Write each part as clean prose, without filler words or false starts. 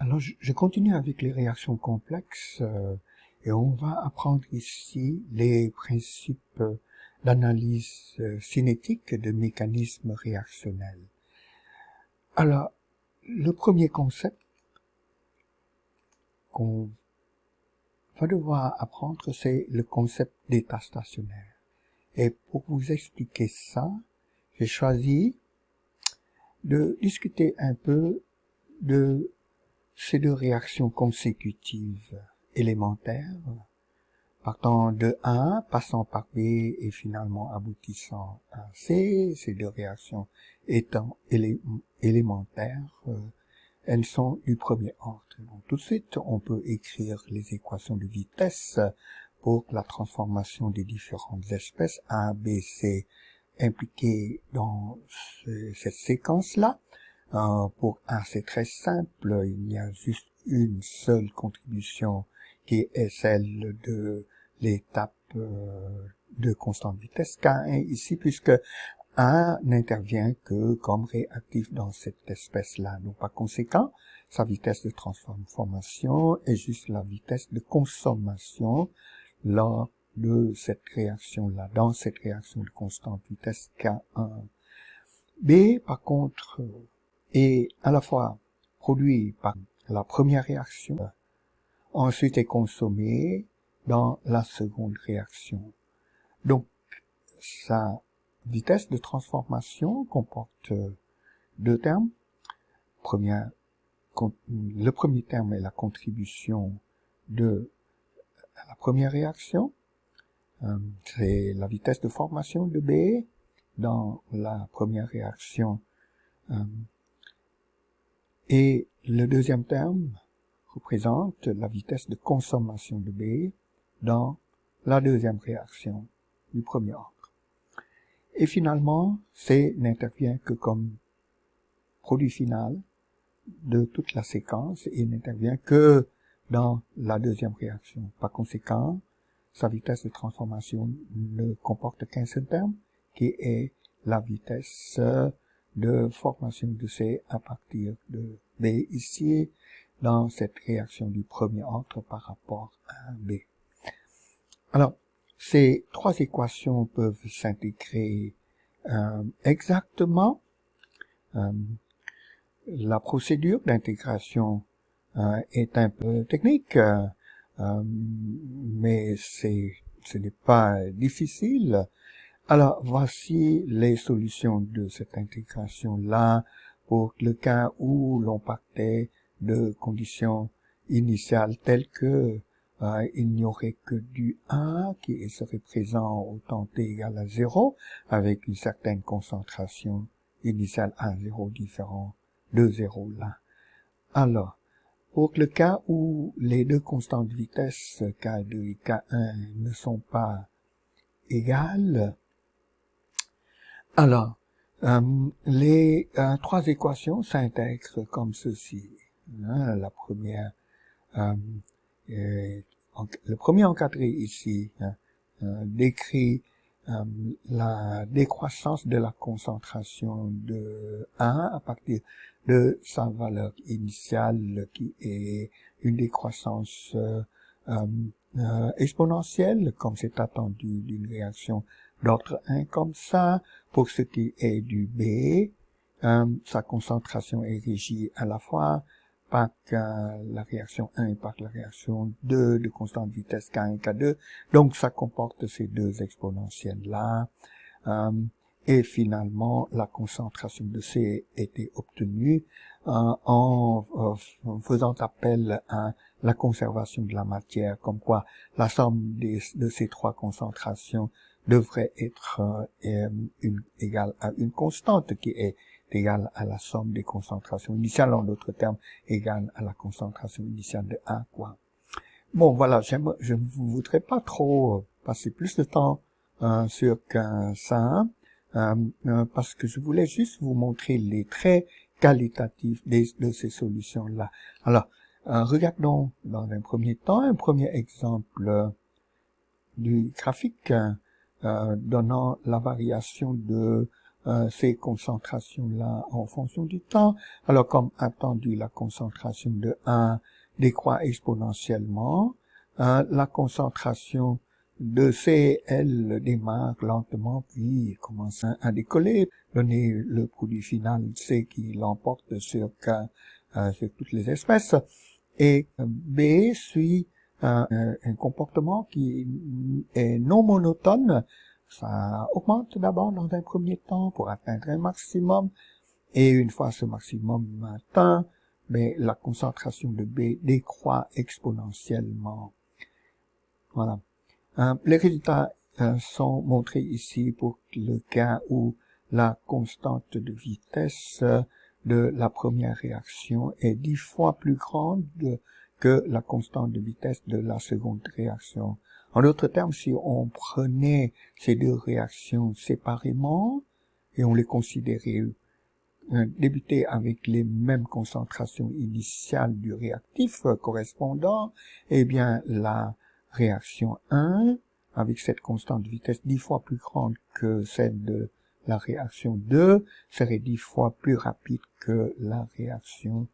Alors, je continue avec les réactions complexes et on va apprendre ici les principes d'analyse cinétique de mécanismes réactionnels. Alors, le premier concept qu'on va devoir apprendre, c'est le concept d'état stationnaire. Et pour vous expliquer ça, j'ai choisi de discuter un peu de ces deux réactions consécutives élémentaires, partant de A, passant par B et finalement aboutissant à C. Ces deux réactions étant élémentaires, elles sont du premier ordre. Donc tout de suite, on peut écrire les équations de vitesse pour la transformation des différentes espèces A, B, C impliquées dans cette séquence-là. Pour A, c'est très simple, il y a juste une seule contribution qui est celle de l'étape de constante vitesse K1 ici, puisque A n'intervient que comme réactif dans cette espèce-là. Donc par conséquent, sa vitesse de transformation est juste la vitesse de consommation lors de cette réaction-là, dans cette réaction de constante vitesse K1. B, par contre, est à la fois produit par la première réaction, ensuite est consommé dans la seconde réaction. Donc, sa vitesse de transformation comporte deux termes. Le premier terme est la contribution de la première réaction. C'est la vitesse de formation de B dans la première réaction. Et le deuxième terme représente la vitesse de consommation de B dans la deuxième réaction du premier ordre. Et finalement, C n'intervient que comme produit final de toute la séquence et n'intervient que dans la deuxième réaction. Par conséquent, sa vitesse de transformation ne comporte qu'un seul terme, qui est la vitesse de formation de C à partir de B ici, dans cette réaction du premier ordre par rapport à B. Alors, ces trois équations peuvent s'intégrer exactement. La procédure d'intégration est un peu technique, mais ce n'est pas difficile. Alors, voici les solutions de cette intégration-là pour le cas où l'on partait de conditions initiales telles que il n'y aurait que du A qui serait présent au temps t égale à 0 avec une certaine concentration initiale à 0 différent de 0 là. Alors, pour le cas où les deux constantes de vitesse K2 et K1 ne sont pas égales, alors, les trois équations s'intègrent comme ceci. La première, le premier encadré ici décrit la décroissance de la concentration de A à partir de sa valeur initiale qui est une décroissance exponentielle comme c'est attendu d'une réaction d'ordre 1 comme ça. Pour ce qui est du B, sa concentration est régie à la fois par la réaction 1 et par la réaction 2 de constante vitesse K1 et K2. Donc, ça comporte ces deux exponentielles-là. Et finalement, la concentration de C était obtenue en faisant appel à la conservation de la matière, comme quoi la somme de ces trois concentrations devrait être égale à une constante qui est égale à la somme des concentrations initiales, en d'autres termes, égale à la concentration initiale de A, quoi. Bon, voilà, je ne voudrais pas trop passer plus de temps sur ça, parce que je voulais juste vous montrer les traits qualitatifs de ces solutions-là. Alors, regardons dans un premier temps un premier exemple du graphique donnant la variation de ces concentrations-là en fonction du temps. Alors, comme attendu, la concentration de 1 décroît exponentiellement. La concentration de C, elle démarre lentement, puis commence à décoller, donner le produit final C qui l'emporte sur K, sur toutes les espèces. Et B suit un comportement qui est non monotone. Ça augmente d'abord dans un premier temps pour atteindre un maximum, et une fois ce maximum atteint, mais la concentration de B décroît exponentiellement. Voilà. Les résultats sont montrés ici pour le cas où la constante de vitesse de la première réaction est 10 fois plus grande que la constante de vitesse de la seconde réaction. En d'autres termes, si on prenait ces deux réactions séparément et on les considérait débuter avec les mêmes concentrations initiales du réactif correspondant, eh bien la réaction 1, avec cette constante de vitesse 10 fois plus grande que celle de la réaction 2, serait 10 fois plus rapide que la réaction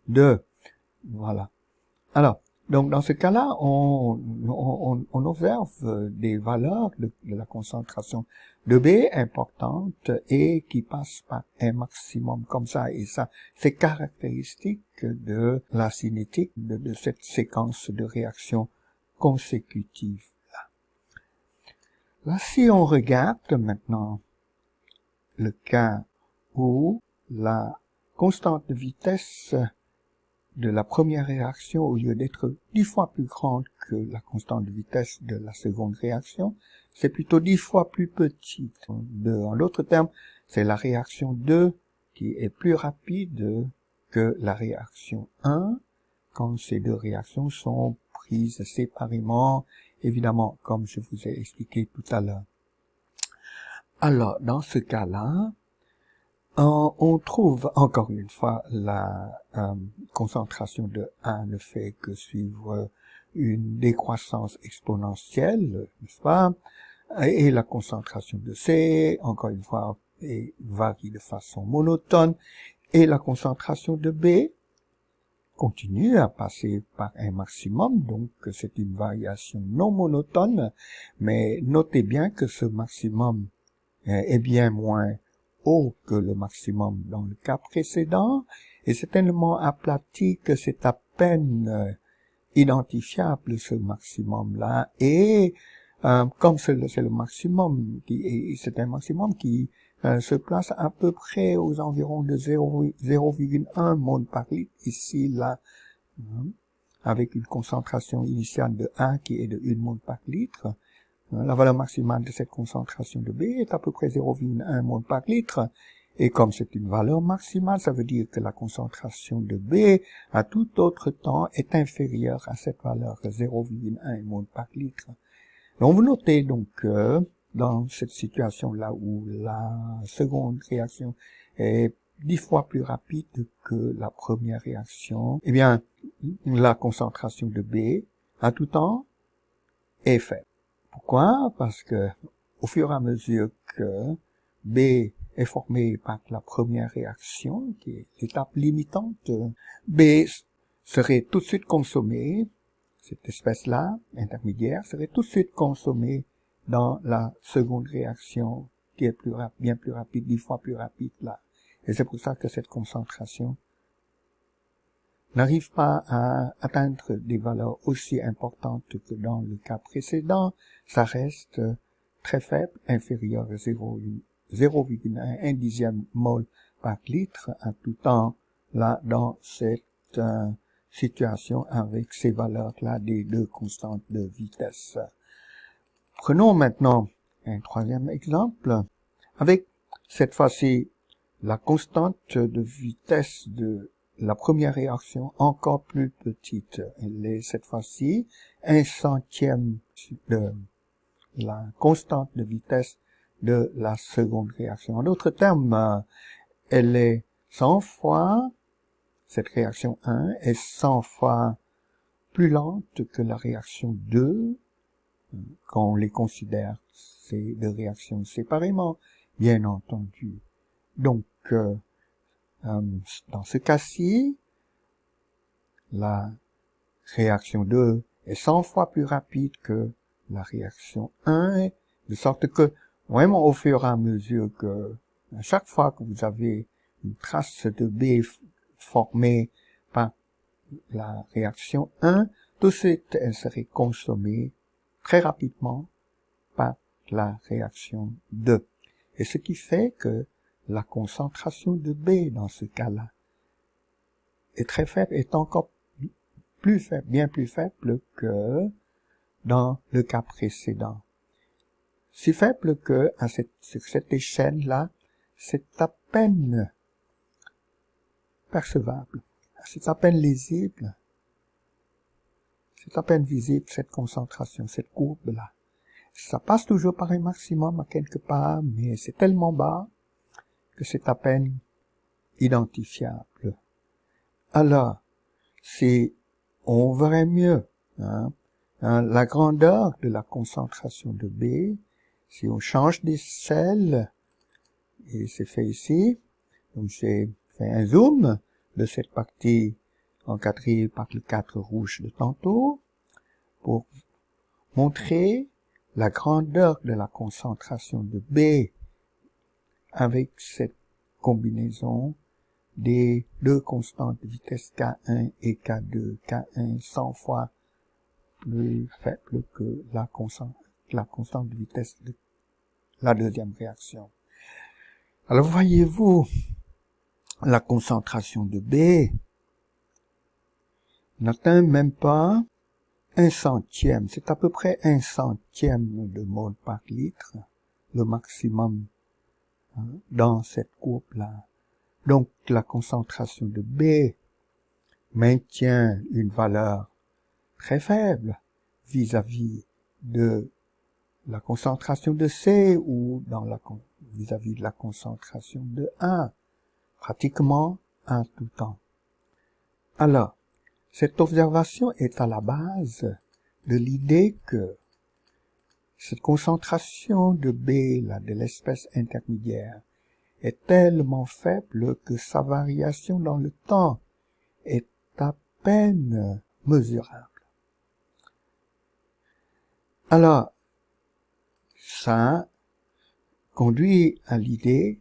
2. Voilà. Alors, donc dans ce cas-là, on observe des valeurs de la concentration de B importantes et qui passent par un maximum comme ça. Et ça, c'est caractéristique de la cinétique, de cette séquence de réactions consécutives. Là, si on regarde maintenant le cas où la constante de vitesse de la première réaction, au lieu d'être 10 fois plus grande que la constante de vitesse de la seconde réaction, c'est plutôt 10 fois plus petite. En d'autres termes, c'est la réaction 2 qui est plus rapide que la réaction 1 quand ces deux réactions sont prises séparément, évidemment, comme je vous ai expliqué tout à l'heure. Alors, dans ce cas-là, on trouve encore une fois la concentration de 1 ne fait que suivre une décroissance exponentielle, n'est-ce pas? Et la concentration de C, encore une fois, varie de façon monotone. Et la concentration de B continue à passer par un maximum, donc c'est une variation non monotone. Mais notez bien que ce maximum est bien moins haut que le maximum dans le cas précédent, et c'est tellement aplati que c'est à peine identifiable ce maximum-là, et comme c'est le maximum, c'est un maximum qui se place à peu près aux environs de 0,1 mol par litre, ici, là, avec une concentration initiale de 1 qui est de 1 mol par litre. La valeur maximale de cette concentration de B est à peu près 0,1 mol par litre. Et comme c'est une valeur maximale, ça veut dire que la concentration de B à tout autre temps est inférieure à cette valeur 0,1 mol par litre. Donc vous notez donc que dans cette situation-là où la seconde réaction est 10 fois plus rapide que la première réaction, eh bien la concentration de B à tout temps est faible. Pourquoi? Parce que au fur et à mesure que B est formé par la première réaction, qui est l'étape limitante, B serait tout de suite consommé, cette espèce-là, intermédiaire, serait tout de suite consommée dans la seconde réaction, qui est bien plus rapide, 10 fois plus rapide là. Et c'est pour ça que cette concentration n'arrive pas à atteindre des valeurs aussi importantes que dans le cas précédent. Ça reste très faible, inférieur à 0,1 dixième mol par litre à tout temps, là, dans cette situation avec ces valeurs-là des deux constantes de vitesse. Prenons maintenant un troisième exemple, avec cette fois-ci la constante de vitesse de la première réaction encore plus petite. Elle est cette fois-ci 1/100e de la constante de vitesse de la seconde réaction. En d'autres termes, elle est 100 fois, cette réaction 1 est 100 fois plus lente que la réaction 2, quand on les considère ces deux réactions séparément. bien entendu. Donc, dans ce cas-ci, la réaction 2 est 100 fois plus rapide que la réaction 1, de sorte que, vraiment, au fur et à mesure que, à chaque fois que vous avez une trace de B formée par la réaction 1, tout de suite, elle serait consommée très rapidement par la réaction 2. Et ce qui fait que la concentration de B dans ce cas-là est très faible, est encore plus faible, bien plus faible que dans le cas précédent. Si faible que sur cette échelle-là, c'est à peine percevable, c'est à peine lisible, c'est à peine visible cette concentration, cette courbe-là. Ça passe toujours par un maximum à quelque part, mais c'est tellement bas que c'est à peine identifiable. Alors, si on verrait mieux la grandeur de la concentration de B, si on change d'échelle, et c'est fait ici, donc j'ai fait un zoom de cette partie encadrée par le cadre rouge de tantôt, pour montrer la grandeur de la concentration de B avec cette combinaison des deux constantes de vitesse K1 et K2, K1 100 fois plus faible que la constante de vitesse de la deuxième réaction. Alors voyez-vous, la concentration de B n'atteint même pas 1/100, c'est à peu près 1/100 de mol par litre, le maximum dans cette courbe-là. Donc la concentration de B maintient une valeur très faible vis-à-vis de la concentration de C ou vis-à-vis de la concentration de A, pratiquement en tout temps. Alors, cette observation est à la base de l'idée que cette concentration de B, là, de l'espèce intermédiaire, est tellement faible que sa variation dans le temps est à peine mesurable. Alors, ça conduit à l'idée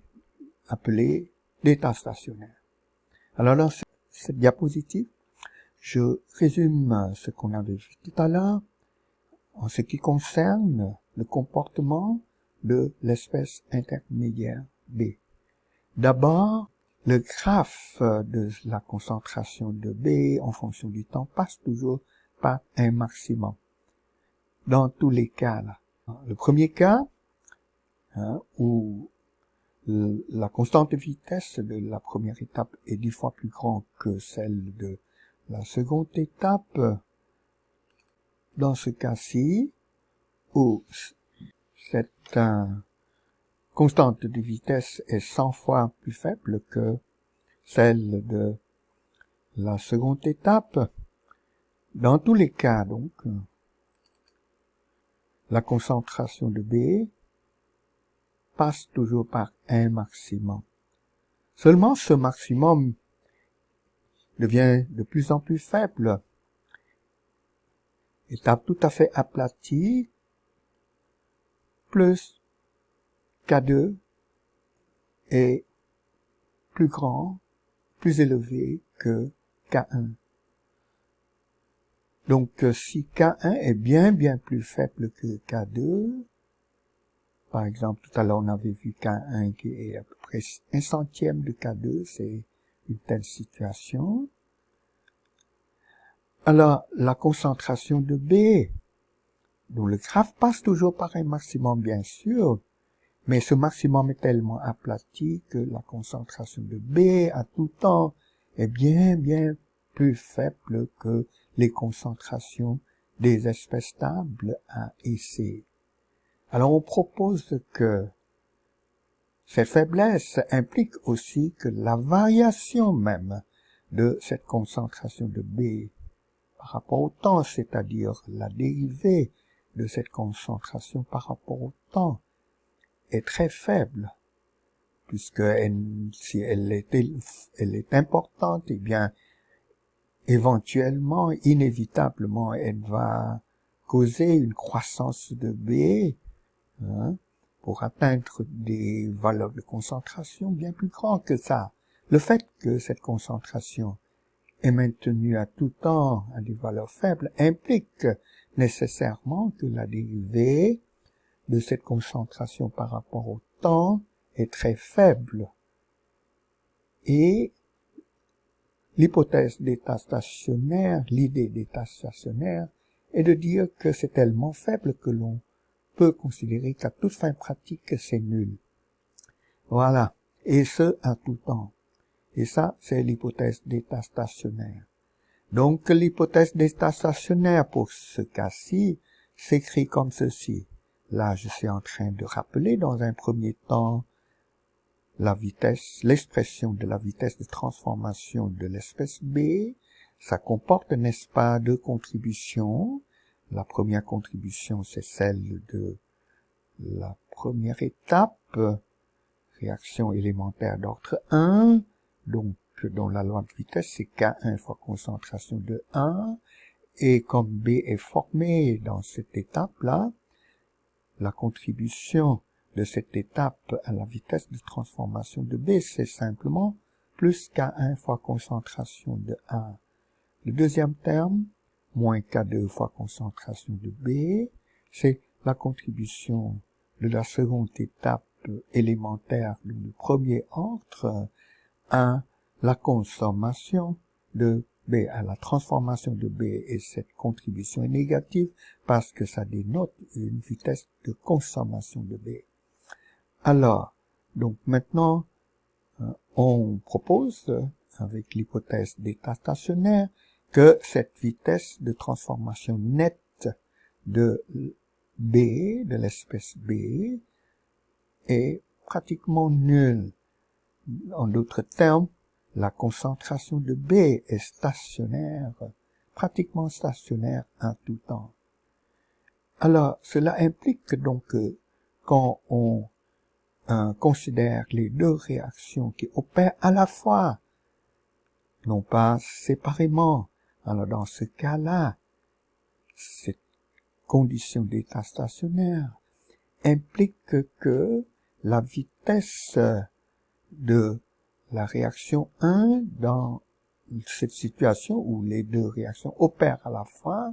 appelée d'état stationnaire. Alors, dans cette diapositive, je résume ce qu'on avait vu tout à l'heure en ce qui concerne le comportement de l'espèce intermédiaire B. D'abord, le graphe de la concentration de B en fonction du temps passe toujours par un maximum. Dans tous les cas, là. Le premier cas, où la constante de vitesse de la première étape est 10 fois plus grande que celle de la seconde étape, dans ce cas-ci, où cette constante de vitesse est 100 fois plus faible que celle de la seconde étape, dans tous les cas, donc, la concentration de B passe toujours par un maximum. Seulement, ce maximum devient de plus en plus faible. Étape tout à fait aplatie, plus K2 est plus grand, plus élevé que K1. Donc, si K1 est bien plus faible que K2, par exemple, tout à l'heure, on avait vu K1 qui est à peu près 1/100 de K2, c'est une telle situation. Alors, la concentration de B, dont le graphe passe toujours par un maximum, bien sûr, mais ce maximum est tellement aplati que la concentration de B à tout temps est bien plus faible que les concentrations des espèces stables A et C. Alors on propose que cette faiblesse implique aussi que la variation même de cette concentration de B par rapport au temps, c'est-à-dire la dérivée de cette concentration par rapport au temps, est très faible. puisque si elle est importante, eh bien, éventuellement, inévitablement, elle va causer une croissance de B, hein, pour atteindre des valeurs de concentration bien plus grandes que ça. Le fait que cette concentration est maintenue à tout temps à des valeurs faibles implique nécessairement que la dérivée de cette concentration par rapport au temps est très faible. Et l'hypothèse d'état stationnaire, l'idée d'état stationnaire, est de dire que c'est tellement faible que l'on peut considérer qu'à toute fin pratique, c'est nul. Voilà. Et ce, à tout temps. Et ça, c'est l'hypothèse d'état stationnaire. Donc, l'hypothèse d'état stationnaire pour ce cas-ci s'écrit comme ceci. Là, je suis en train de rappeler dans un premier temps la vitesse, l'expression de la vitesse de transformation de l'espèce B. Ça comporte, n'est-ce pas, deux contributions. La première contribution, c'est celle de la première étape, réaction élémentaire d'ordre 1, donc dont la loi de vitesse, c'est K1 fois concentration de 1, et comme B est formé dans cette étape-là, la contribution de cette étape à la vitesse de transformation de B, c'est simplement plus K1 fois concentration de 1. Le deuxième terme, moins K2 fois concentration de B, c'est la contribution de la seconde étape élémentaire du premier ordre à la consommation de B, à la transformation de B, et cette contribution est négative parce que ça dénote une vitesse de consommation de B. Alors, donc maintenant, on propose, avec l'hypothèse d'état stationnaire, que cette vitesse de transformation nette de B, de l'espèce B, est pratiquement nulle. En d'autres termes, la concentration de B est stationnaire, pratiquement stationnaire en tout temps. Alors, cela implique donc que quand on considère les deux réactions qui opèrent à la fois, non pas séparément, alors dans ce cas-là, cette condition d'état stationnaire implique que la vitesse de la réaction 1 dans cette situation où les deux réactions opèrent à la fois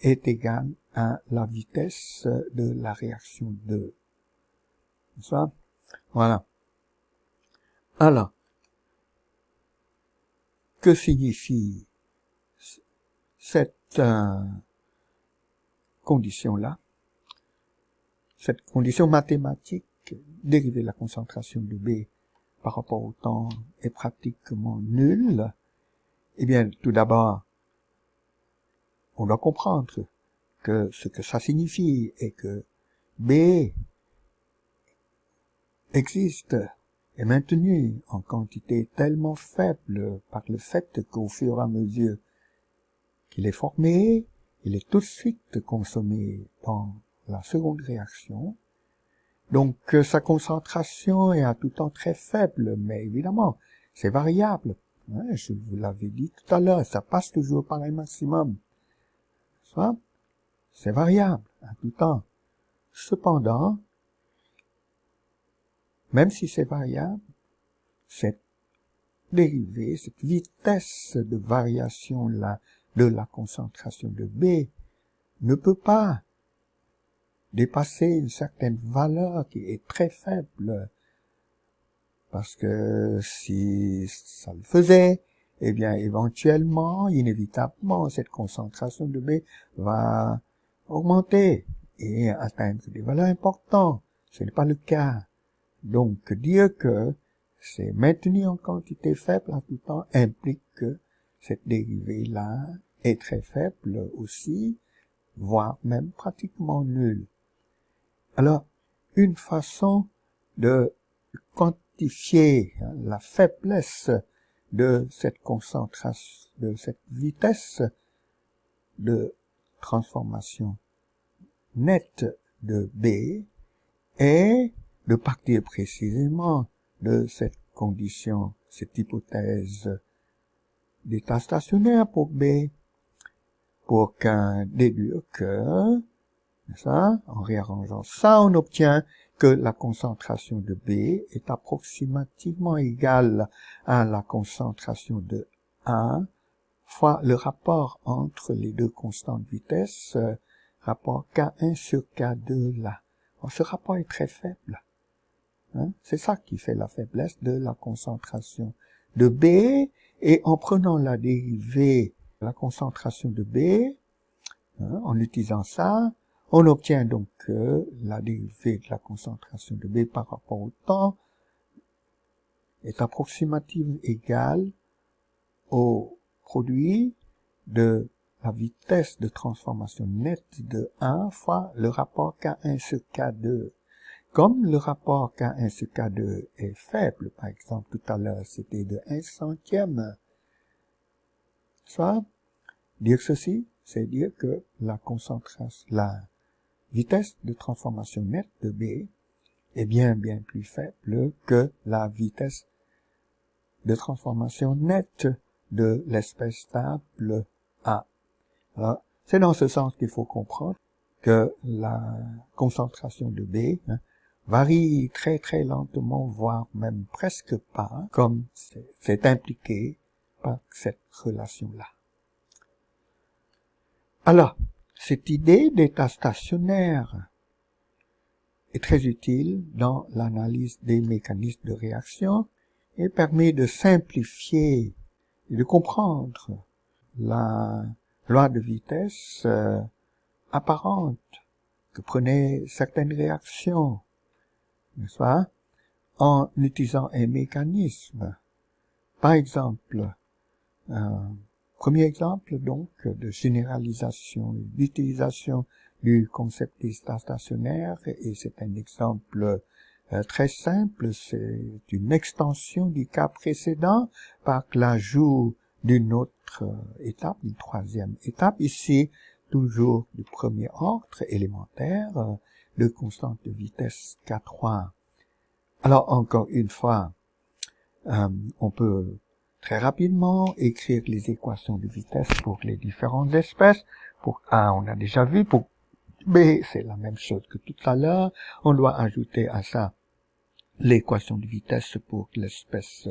est égale à la vitesse de la réaction 2. Ça? Voilà. Alors, que signifie cette condition-là? Cette condition mathématique dérivée de la concentration de B par rapport au temps est pratiquement nulle. Eh bien, tout d'abord, on doit comprendre que ce que ça signifie est que B existe, est maintenu en quantité tellement faible par le fait qu'au fur et à mesure qu'il est formé, il est tout de suite consommé dans la seconde réaction. Donc, sa concentration est à tout temps très faible, mais évidemment, c'est variable. Ouais, je vous l'avais dit tout à l'heure, ça passe toujours par un maximum. Ça, c'est variable à tout temps. Cependant, même si c'est variable, cette dérivée, cette vitesse de variation là de la concentration de B ne peut pas dépasser une certaine valeur qui est très faible. Parce que si ça le faisait, eh bien, éventuellement, inévitablement, cette concentration de B va augmenter et atteindre des valeurs importantes. Ce n'est pas le cas. Donc, dire que c'est maintenu en quantité faible en tout temps implique que cette dérivée-là est très faible aussi, voire même pratiquement nulle. Alors, une façon de quantifier la faiblesse de cette concentration, de cette vitesse de transformation nette de B est de partir précisément de cette condition, cette hypothèse d'état stationnaire pour B, pour qu'un déduire que, ça, en réarrangeant ça, on obtient que la concentration de B est approximativement égale à la concentration de A fois le rapport entre les deux constantes de vitesse, rapport K1 sur K2 là. Alors, ce rapport est très faible. Hein? C'est ça qui fait la faiblesse de la concentration de B, et en prenant la dérivée de la concentration de B, hein, en utilisant ça, on obtient donc que la dérivée de la concentration de B par rapport au temps est approximativement égale au produit de la vitesse de transformation nette de 1 fois le rapport K1 sur K2. Comme le rapport K1 sur K2 est faible, par exemple, tout à l'heure, c'était de 1 centième. Soit, dire ceci, c'est dire que la concentration, la vitesse de transformation nette de B est bien plus faible que la vitesse de transformation nette de l'espèce stable A. Alors, c'est dans ce sens qu'il faut comprendre que la concentration de B varie très lentement, voire même presque pas, comme c'est impliqué par cette relation-là. Alors, cette idée d'état stationnaire est très utile dans l'analyse des mécanismes de réaction et permet de simplifier et de comprendre la loi de vitesse apparente que prenaient certaines réactions, n'est-ce pas, en utilisant un mécanisme. Par exemple, premier exemple donc de généralisation et d'utilisation du concept d'état stationnaire, et c'est un exemple très simple, c'est une extension du cas précédent par l'ajout d'une autre étape, une troisième étape, ici toujours du premier ordre élémentaire, de constante de vitesse K3. Alors encore une fois, on peut très rapidement écrire les équations de vitesse pour les différentes espèces. Pour A, on a déjà vu, pour B, c'est la même chose que tout à l'heure. On doit ajouter à ça l'équation de vitesse pour l'espèce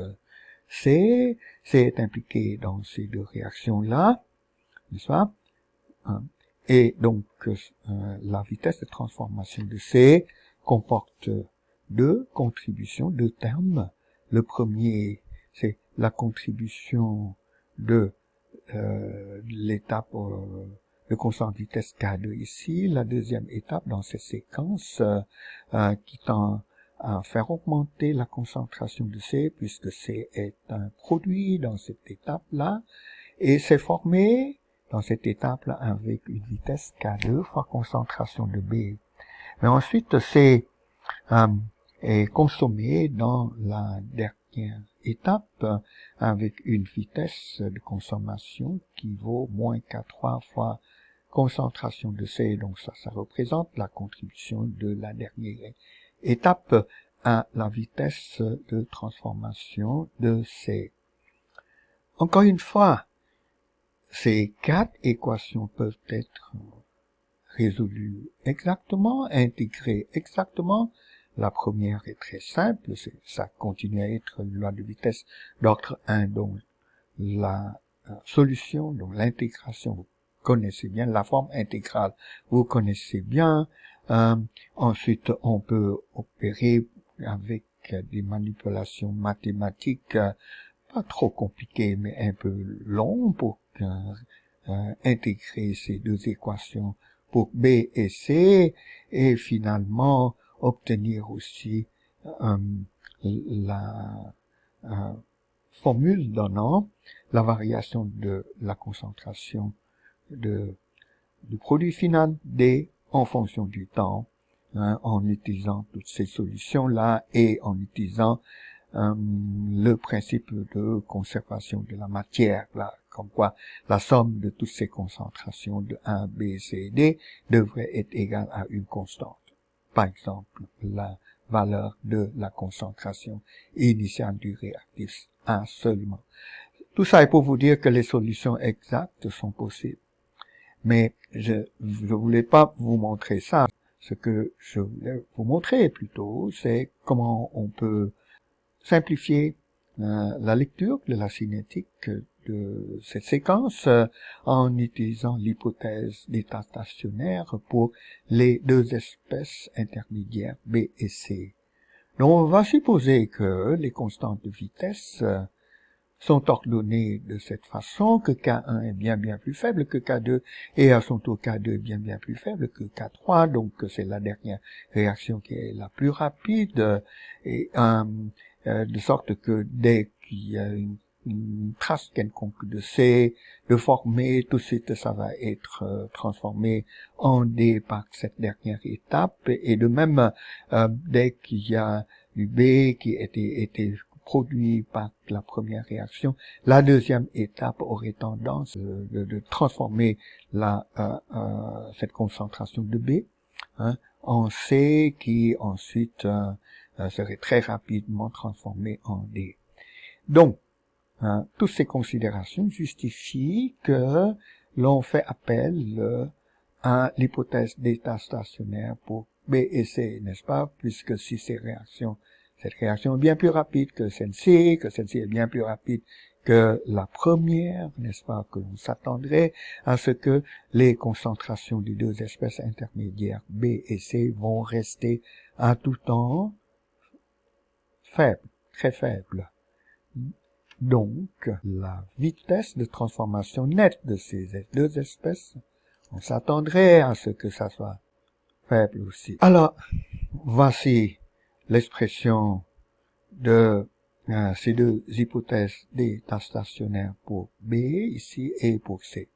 C. C est impliqué dans ces deux réactions-là, n'est-ce pas? Et donc, la vitesse de transformation de C comporte deux contributions, deux termes. Le premier, c'est la contribution de l'étape de constante vitesse K2 ici. La deuxième étape dans cette séquence qui tend à faire augmenter la concentration de C, puisque C est un produit dans cette étape-là, et c'est formé dans cette étape-là avec une vitesse K2 fois concentration de B. Mais ensuite, C est consommé dans la dernière étape avec une vitesse de consommation qui vaut moins K3 fois concentration de C. Donc ça représente la contribution de la dernière étape à la vitesse de transformation de C. Encore une fois, ces quatre équations peuvent être résolues exactement, intégrées exactement. La première est très simple, ça continue à être une loi de vitesse d'ordre 1, donc la solution, donc l'intégration, vous connaissez bien, la forme intégrale, vous connaissez bien. Ensuite, on peut opérer avec des manipulations mathématiques pas trop compliquées, mais un peu longues pour intégrer ces deux équations pour B et C, et finalement obtenir aussi la formule donnant la variation de la concentration du produit final D en fonction du temps, en utilisant toutes ces solutions-là et en utilisant le principe de conservation de la matière, là, comme quoi la somme de toutes ces concentrations de 1, B, C et D devrait être égale à une constante. Par exemple, la valeur de la concentration initiale du réactif A seulement. Tout ça est pour vous dire que les solutions exactes sont possibles. Mais je voulais pas vous montrer ça. Ce que je voulais vous montrer plutôt, c'est comment on peut simplifier la lecture de la cinétique de cette séquence en utilisant l'hypothèse d'état stationnaire pour les deux espèces intermédiaires B et C. Donc on va supposer que les constantes de vitesse sont ordonnées de cette façon, que K1 est bien plus faible que K2, et à son tour K2 est bien plus faible que K3, donc c'est la dernière réaction qui est la plus rapide, et de sorte que dès qu'il y a une trace quelconque de C, de former, tout de suite ça va être transformé en D par cette dernière étape, et de même, dès qu'il y a du B qui était produit par la première réaction, la deuxième étape aurait tendance de transformer cette concentration de B en C qui ensuite serait très rapidement transformée en D. Donc, toutes ces considérations justifient que l'on fait appel à l'hypothèse d'état stationnaire pour B et C, n'est-ce pas, puisque si cette réaction est bien plus rapide que celle-ci est bien plus rapide que la première, n'est-ce pas, que l'on s'attendrait à ce que les concentrations des deux espèces intermédiaires B et C vont rester à tout temps faibles, très faibles. Donc, la vitesse de transformation nette de ces deux espèces, on s'attendrait à ce que ça soit faible aussi. Alors, voici l'expression de ces deux hypothèses d'état stationnaire pour B ici et pour C.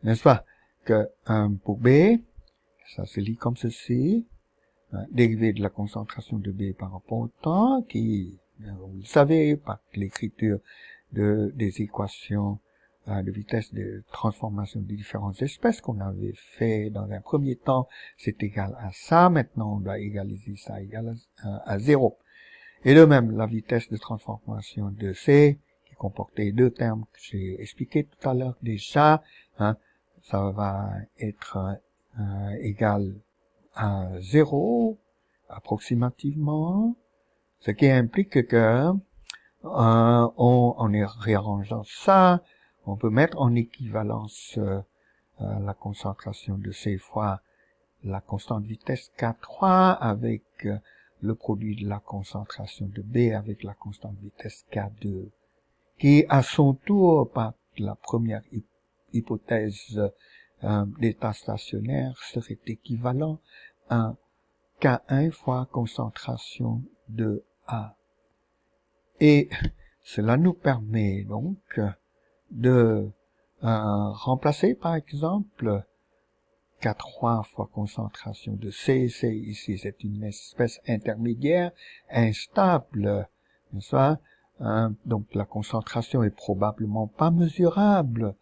N'est-ce pas que pour B, ça se lit comme ceci, dérivé de la concentration de B par rapport au temps, qui, vous le savez, par l'écriture des équations de vitesse de transformation des différentes espèces qu'on avait fait dans un premier temps, c'est égal à ça. Maintenant, on doit égaliser ça égal à 0. Et de même, la vitesse de transformation de C, qui comportait deux termes que j'ai expliqué tout à l'heure déjà, ça va être égal à 0, approximativement, ce qui implique que en réarrangeant ça, on peut mettre en équivalence la concentration de C fois la constante vitesse K3 avec le produit de la concentration de B avec la constante vitesse K2, qui à son tour, par la première hypothèse d'état stationnaire, serait équivalent à K1 fois concentration de A. Et cela nous permet donc de remplacer par exemple K3 fois concentration de C. C ici c'est une espèce intermédiaire instable, n'est-ce pas? Donc la concentration est probablement pas mesurable.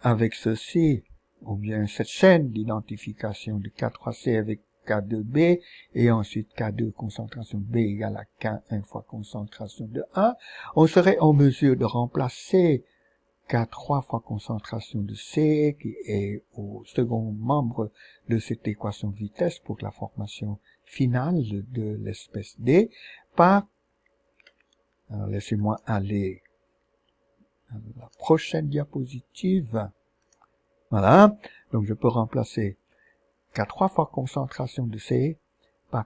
Avec ceci, ou bien cette chaîne d'identification de K3C avec K2B, et ensuite K2 concentration B égale à K1 fois concentration de A, on serait en mesure de remplacer K3 fois concentration de C, qui est au second membre de cette équation de vitesse pour la formation finale de l'espèce D, par, alors laissez-moi aller à la prochaine diapositive. Voilà, donc je peux remplacer K3 fois concentration de C par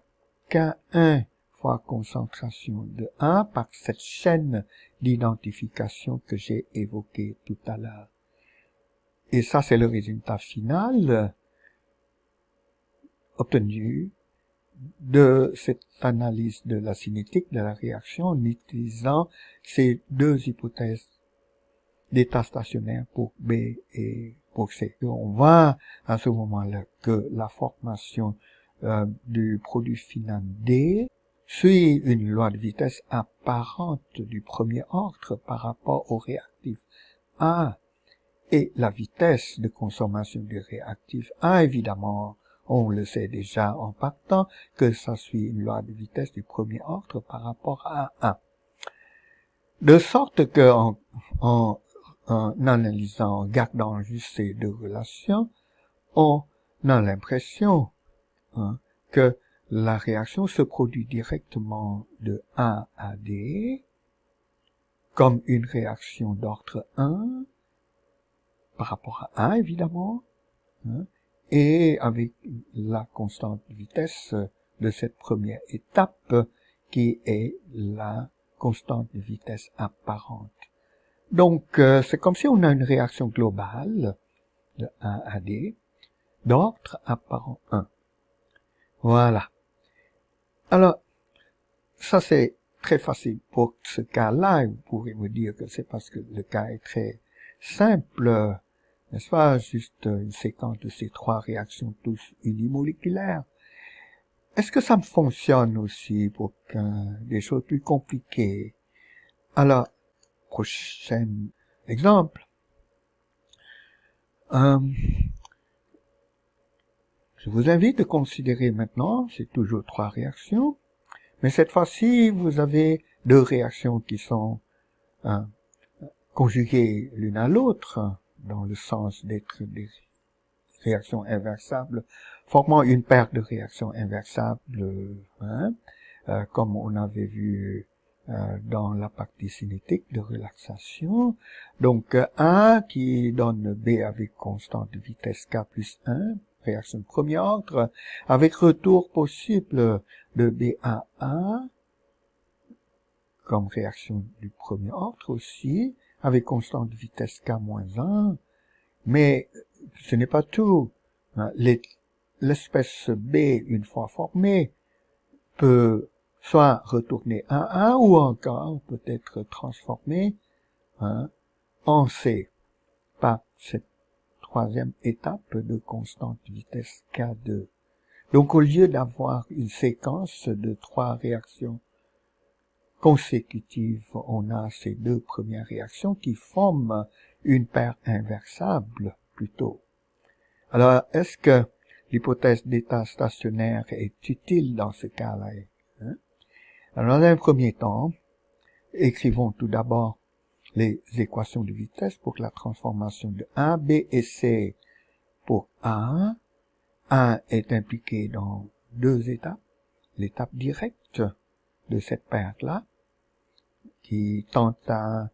K1 fois concentration de A par cette chaîne d'identification que j'ai évoquée tout à l'heure. Et ça, c'est le résultat final obtenu de cette analyse de la cinétique de la réaction en utilisant ces deux hypothèses d'état stationnaire pour B et pour C. Et on voit à ce moment-là que la formation du produit final D suit une loi de vitesse apparente du premier ordre par rapport au réactif A. Et la vitesse de consommation du réactif A, évidemment, On le sait déjà en partant que ça suit une loi de vitesse du premier ordre par rapport à 1. De sorte que en analysant, en gardant juste ces deux relations, on a l'impression que la réaction se produit directement de A à D, comme une réaction d'ordre 1, par rapport à 1 évidemment, et avec la constante de vitesse de cette première étape, qui est la constante de vitesse apparente. Donc, c'est comme si on a une réaction globale de 1 à D, d'ordre apparent 1. Voilà. Alors, ça c'est très facile pour ce cas-là, et vous pourrez me dire que c'est parce que le cas est très simple, n'est-ce pas, juste une séquence de ces trois réactions tous unimoléculaires. Est-ce que ça fonctionne aussi pour des choses plus compliquées? Alors, prochain exemple. Je vous invite à considérer maintenant, c'est toujours trois réactions, mais cette fois-ci, vous avez deux réactions qui sont conjuguées l'une à l'autre, dans le sens d'être des réactions inversables, formant une paire de réactions inversables, comme on avait vu dans la partie cinétique de relaxation. Donc, A qui donne B avec constante de vitesse K plus 1, réaction de premier ordre, avec retour possible de B à A, comme réaction du premier ordre aussi, avec constante de vitesse K moins 1, mais ce n'est pas tout. L'espèce B, une fois formée, peut soit retourner à 1 ou encore peut être transformée en C par cette troisième étape de constante de vitesse K2. Donc au lieu d'avoir une séquence de trois réactions consécutives, on a ces deux premières réactions qui forment une paire inversable plutôt. Alors, est-ce que l'hypothèse d'état stationnaire est utile dans ce cas-là? Alors, dans un premier temps, écrivons tout d'abord les équations de vitesse pour la transformation de A, B et C pour A. A est impliqué dans deux étapes. L'étape directe de cette paire-là, qui tente à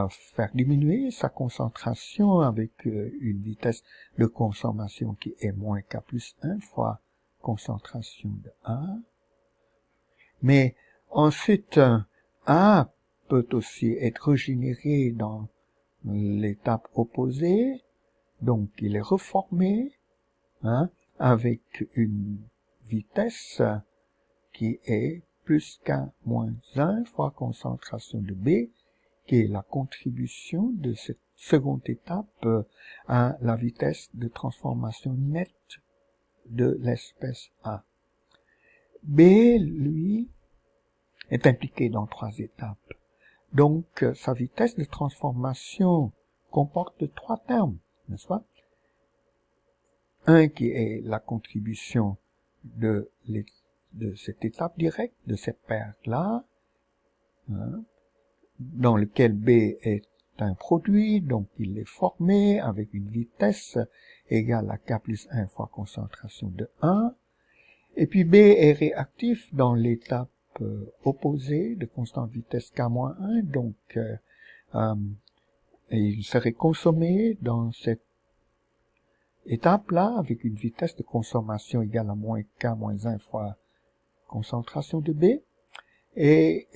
faire diminuer sa concentration avec une vitesse de consommation qui est moins K plus 1 fois concentration de A. Mais ensuite, A peut aussi être régénéré dans l'étape opposée, donc il est reformé avec une vitesse qui est plus K moins 1 fois concentration de B, qui est la contribution de cette seconde étape à la vitesse de transformation nette de l'espèce A. B, lui, est impliqué dans trois étapes. Donc, sa vitesse de transformation comporte trois termes, n'est-ce pas? Un qui est la contribution de cette étape directe, de cette paire-là, dans lequel B est un produit, donc il est formé avec une vitesse égale à K plus 1 fois concentration de 1. Et puis B est réactif dans l'étape opposée de constante vitesse K-1, donc il serait consommé dans cette étape-là avec une vitesse de consommation égale à moins K-1 fois concentration de B. Et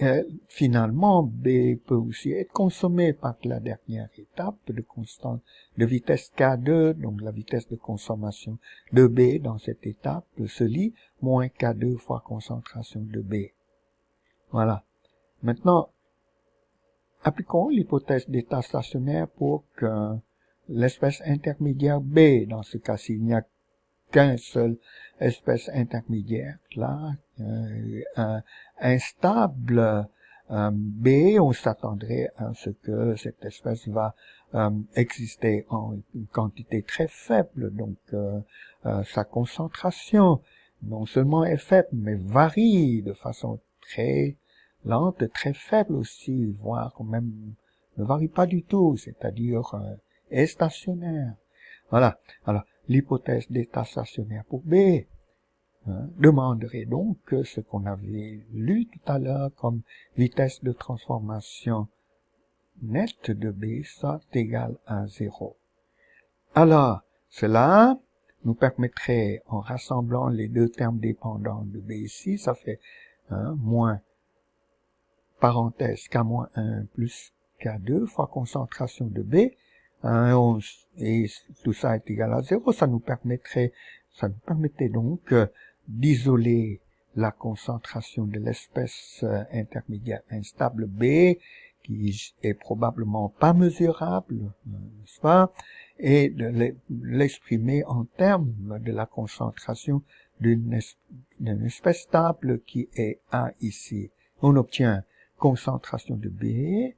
finalement, B peut aussi être consommé par la dernière étape de constante de vitesse K2, donc la vitesse de consommation de B dans cette étape se lit moins K2 fois concentration de B. Voilà. Maintenant, appliquons l'hypothèse d'état stationnaire pour que l'espèce intermédiaire B, dans ce cas-ci, il n'y a qu'un seul espèce intermédiaire, là, instable, B, on s'attendrait à ce que cette espèce va exister en une quantité très faible, donc sa concentration non seulement est faible, mais varie de façon très lente, très faible aussi, voire même ne varie pas du tout, c'est-à-dire est stationnaire. Voilà. Alors, l'hypothèse d'état stationnaire pour B demanderait donc que ce qu'on avait lu tout à l'heure comme vitesse de transformation nette de B soit égale à 0. Alors, cela nous permettrait, en rassemblant les deux termes dépendants de B ici, ça fait moins parenthèse K-1 plus K2 fois concentration de B, et tout ça est égal à 0, ça nous permettait donc d'isoler la concentration de l'espèce intermédiaire instable B, qui est probablement pas mesurable, n'est-ce pas, et de l'exprimer en termes de la concentration d'une espèce stable qui est A ici. On obtient concentration de B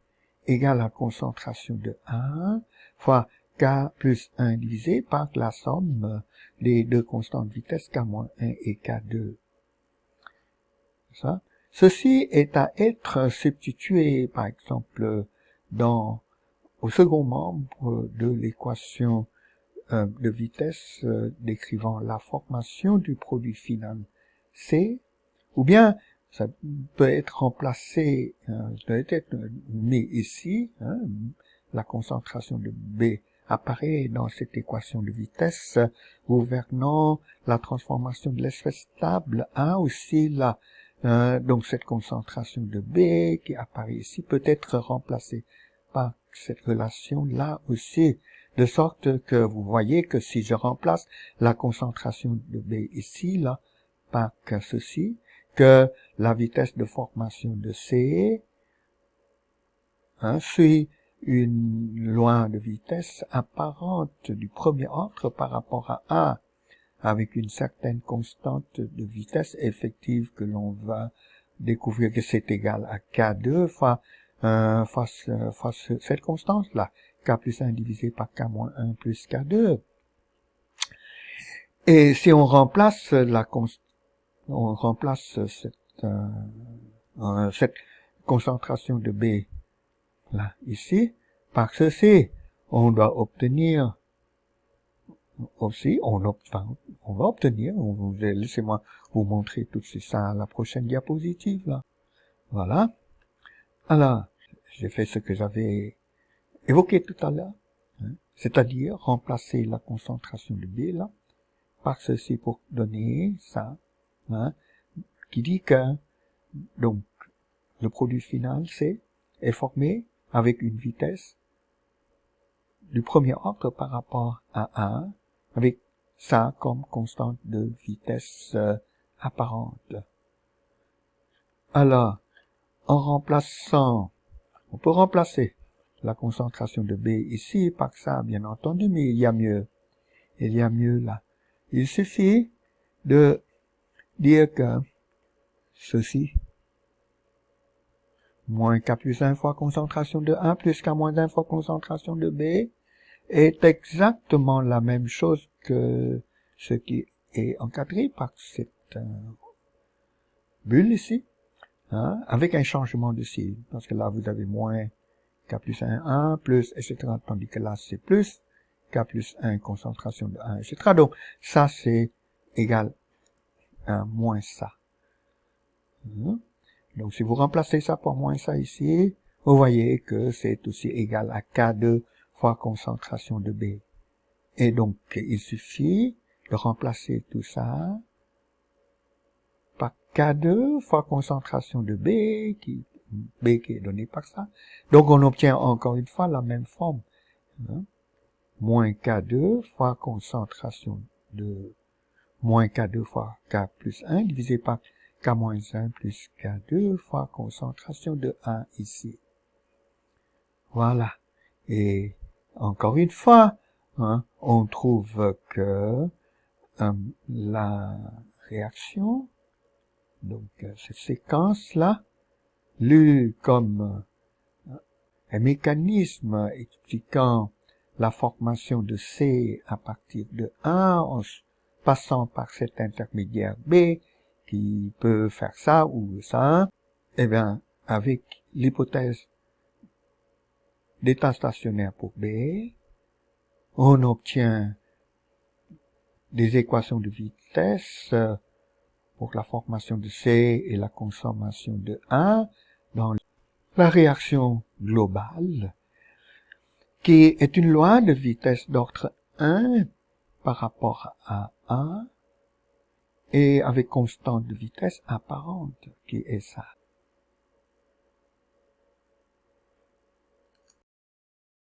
égale à concentration de A fois K plus 1 divisé par la somme des deux constantes de vitesse K-1 et K2. Ça. Ceci est à être substitué, par exemple, au second membre de l'équation de vitesse décrivant la formation du produit final C, ou bien ça peut être remplacé, peut être mis ici, la concentration de B apparaît dans cette équation de vitesse, gouvernant la transformation de l'espèce stable A aussi là. Donc cette concentration de B qui apparaît ici peut être remplacée par cette relation là aussi, de sorte que vous voyez que si je remplace la concentration de B ici là par ceci, que la vitesse de formation de C suit une loi de vitesse apparente du premier ordre par rapport à A, avec une certaine constante de vitesse effective que l'on va découvrir que c'est égal à K2 fois cette constante-là, K plus 1 divisé par K moins 1 plus K2. Et si on remplace cette concentration de B là, ici, par ceci, on doit obtenir aussi, laissez-moi vous montrer tout ça à la prochaine diapositive, là. Voilà. Alors, j'ai fait ce que j'avais évoqué tout à l'heure, c'est-à-dire remplacer la concentration de B, là, par ceci pour donner ça, qui dit que, donc, le produit final, C, est formé avec une vitesse du premier ordre par rapport à A, avec ça comme constante de vitesse apparente. Alors, on peut remplacer la concentration de B ici par ça, bien entendu, mais il y a mieux. Il y a mieux là. Il suffit de dire que ceci, moins K plus 1 fois concentration de A plus K moins 1 fois concentration de B est exactement la même chose que ce qui est encadré par cette bulle ici, avec un changement de signe, parce que là vous avez moins K plus 1, plus, etc., tandis que là c'est plus K plus 1, concentration de 1, etc. Donc ça c'est égal à moins ça. Donc si vous remplacez ça par moins ça ici, vous voyez que c'est aussi égal à K2 fois concentration de B. Et donc, il suffit de remplacer tout ça par K2 fois concentration de B qui est donné par ça. Donc, on obtient encore une fois la même forme. Moins K2 fois concentration de moins K2 fois K plus 1 divisé par K moins 1 plus K2 fois concentration de 1 ici. Voilà. Et encore une fois, on trouve que la réaction, donc cette séquence-là, lu comme un mécanisme expliquant la formation de C à partir de 1 en passant par cet intermédiaire B qui peut faire ça ou ça, eh bien, avec l'hypothèse d'état stationnaire pour B, on obtient des équations de vitesse pour la formation de C et la consommation de 1 dans la réaction globale, qui est une loi de vitesse d'ordre 1 par rapport à A et avec constante de vitesse apparente, qui est ça.